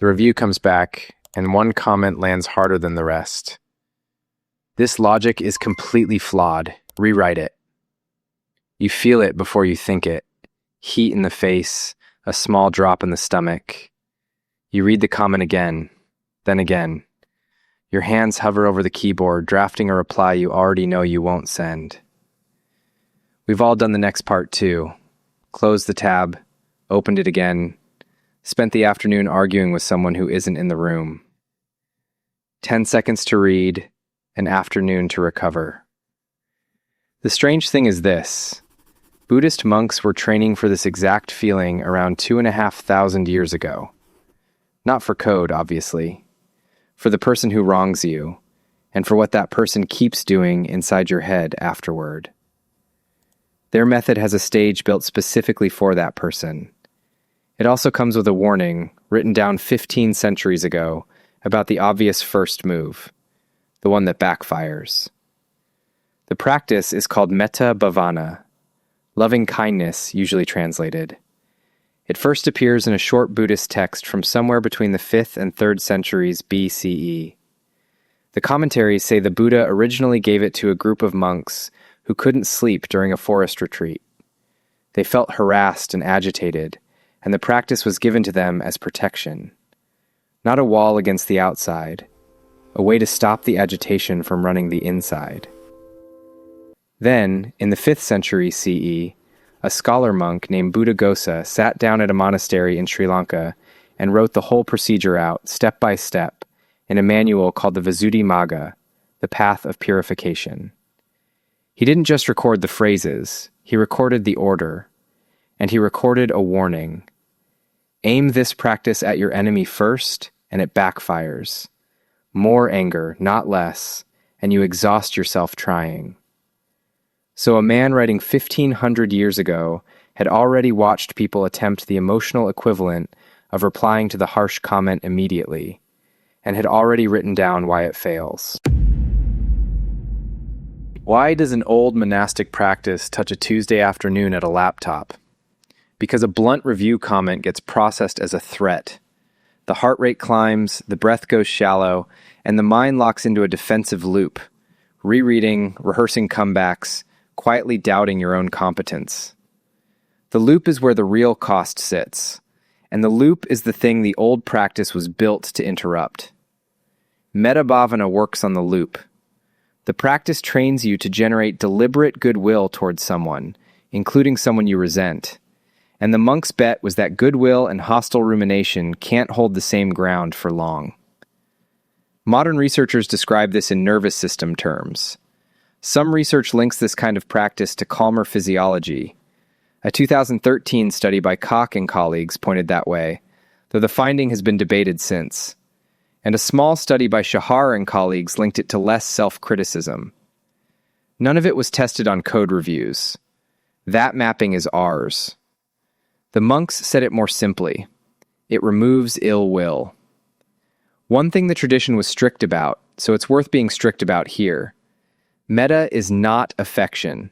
The review comes back, and one comment lands harder than the rest. This logic is completely flawed. Rewrite it. You feel it before you think it. Heat in the face, a small drop in the stomach. You read the comment again, then again. Your hands hover over the keyboard, drafting a reply you already know you won't send. We've all done the next part too. Closed the tab, opened it again, spent the afternoon arguing with someone who isn't in the room. 10 seconds to read, an afternoon to recover. The strange thing is this. Buddhist monks were training for this exact feeling around 2,500 years ago. Not for code, obviously. For the person who wrongs you, and for what that person keeps doing inside your head afterward. Their method has a stage built specifically for that person. It also comes with a warning, written down 15 centuries ago, about the obvious first move, the one that backfires. The practice is called metta bhavana, loving kindness, usually translated. It first appears in a short Buddhist text from somewhere between the 5th and 3rd centuries BCE. The commentaries say the Buddha originally gave it to a group of monks who couldn't sleep during a forest retreat. They felt harassed and agitated, and the practice was given to them as protection. Not a wall against the outside, a way to stop the agitation from running the inside. Then, in the 5th century CE, a scholar monk named Buddhaghosa sat down at a monastery in Sri Lanka and wrote the whole procedure out, step by step, in a manual called the Visuddhimagga, the Path of Purification. He didn't just record the phrases, he recorded the order, and he recorded a warning. Aim this practice at your enemy first, and it backfires. More anger, not less, and you exhaust yourself trying. So a man writing 1,500 years ago had already watched people attempt the emotional equivalent of replying to the harsh comment immediately, and had already written down why it fails. Why does an old monastic practice touch a Tuesday afternoon at a laptop? Because a blunt review comment gets processed as a threat. The heart rate climbs, the breath goes shallow, and the mind locks into a defensive loop, rereading, rehearsing comebacks, quietly doubting your own competence. The loop is where the real cost sits, and the loop is the thing the old practice was built to interrupt. Metta bhavana works on the loop. The practice trains you to generate deliberate goodwill towards someone, including someone you resent. And the monk's bet was that goodwill and hostile rumination can't hold the same ground for long. Modern researchers describe this in nervous system terms. Some research links this kind of practice to calmer physiology. A 2013 study by Koch and colleagues pointed that way, though the finding has been debated since. And a small study by Shahar and colleagues linked it to less self-criticism. None of it was tested on code reviews. That mapping is ours. The monks said it more simply. It removes ill will. One thing the tradition was strict about, so it's worth being strict about here. Metta is not affection.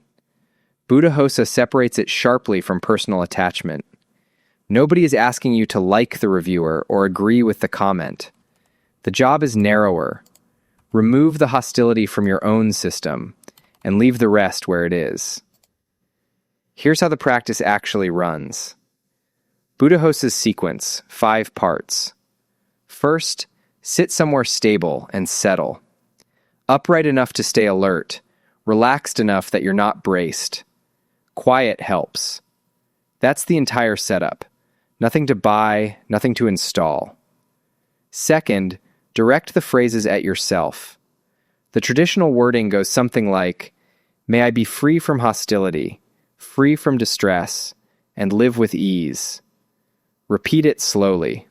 Buddhaghosa separates it sharply from personal attachment. Nobody is asking you to like the reviewer or agree with the comment. The job is narrower. Remove the hostility from your own system and leave the rest where it is. Here's how the practice actually runs. Buddhaghosa's sequence, 5 parts. First, sit somewhere stable and settle. Upright enough to stay alert, relaxed enough that you're not braced. Quiet helps. That's the entire setup. Nothing to buy, nothing to install. Second, direct the phrases at yourself. The traditional wording goes something like, "May I be free from hostility, free from distress, and live with ease." Repeat it slowly.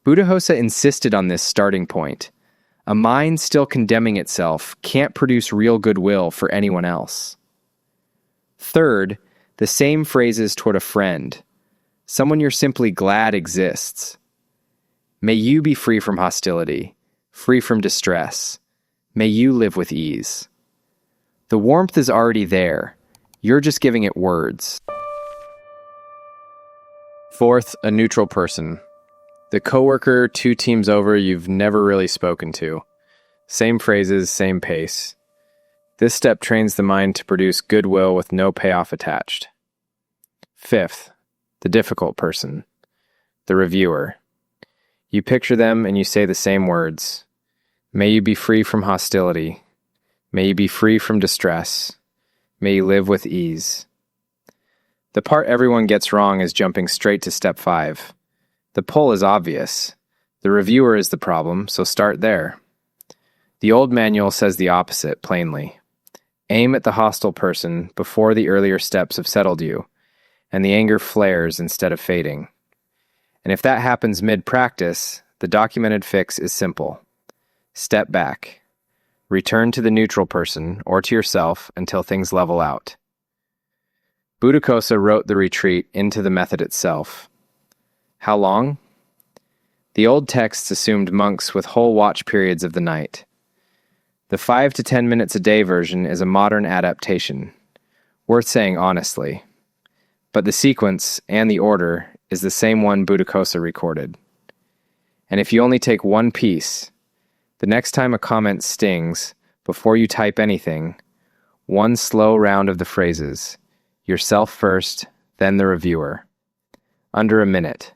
Buddhaghosa insisted on this starting point. A mind still condemning itself can't produce real goodwill for anyone else. Third, the same phrases toward a friend, someone you're simply glad exists. May you be free from hostility, free from distress. May you live with ease. The warmth is already there. You're just giving it words. Fourth, a neutral person. The coworker 2 teams over you've never really spoken to. Same phrases, same pace. This step trains the mind to produce goodwill with no payoff attached. 5th, the difficult person, the reviewer. You picture them and you say the same words. May you be free from hostility. May you be free from distress. May you live with ease. The part everyone gets wrong is jumping straight to step 5. The pull is obvious. The reviewer is the problem, so start there. The old manual says the opposite, plainly. Aim at the hostile person before the earlier steps have settled you, and the anger flares instead of fading. And if that happens mid-practice, the documented fix is simple. Step back. Return to the neutral person or to yourself until things level out. Buddhaghosa wrote the retreat into the method itself. How long? The old texts assumed monks with whole watch periods of the night. The 5 to 10 minutes a day version is a modern adaptation, worth saying honestly. But the sequence and the order is the same one Buddhaghosa recorded. And if you only take one piece, the next time a comment stings, before you type anything, one slow round of the phrases, yourself first, then the reviewer. Under a minute.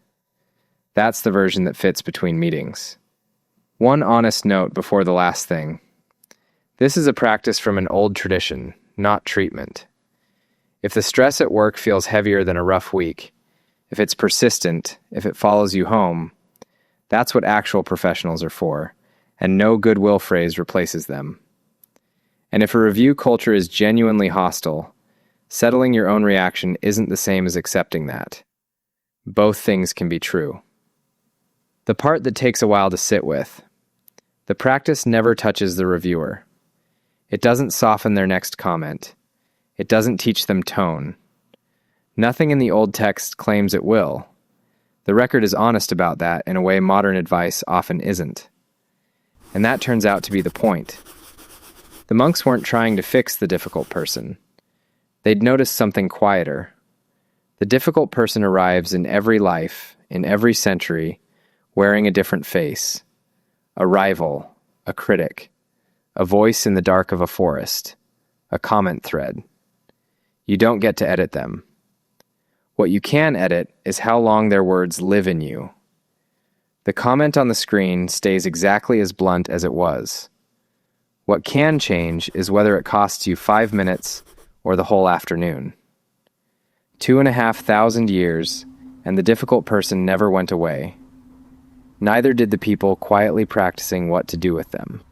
That's the version that fits between meetings. One honest note before the last thing. This is a practice from an old tradition, not treatment. If the stress at work feels heavier than a rough week, if it's persistent, if it follows you home, that's what actual professionals are for, and no goodwill phrase replaces them. And if a review culture is genuinely hostile, settling your own reaction isn't the same as accepting that. Both things can be true. The part that takes a while to sit with. The practice never touches the reviewer. It doesn't soften their next comment. It doesn't teach them tone. Nothing in the old text claims it will. The record is honest about that in a way modern advice often isn't. And that turns out to be the point. The monks weren't trying to fix the difficult person. They'd noticed something quieter. The difficult person arrives in every life, in every century, wearing a different face. A rival, a critic, a voice in the dark of a forest, a comment thread. You don't get to edit them. What you can edit is how long their words live in you. The comment on the screen stays exactly as blunt as it was. What can change is whether it costs you 5 minutes or the whole afternoon. 2,500 years, and the difficult person never went away. Neither did the people quietly practicing what to do with them.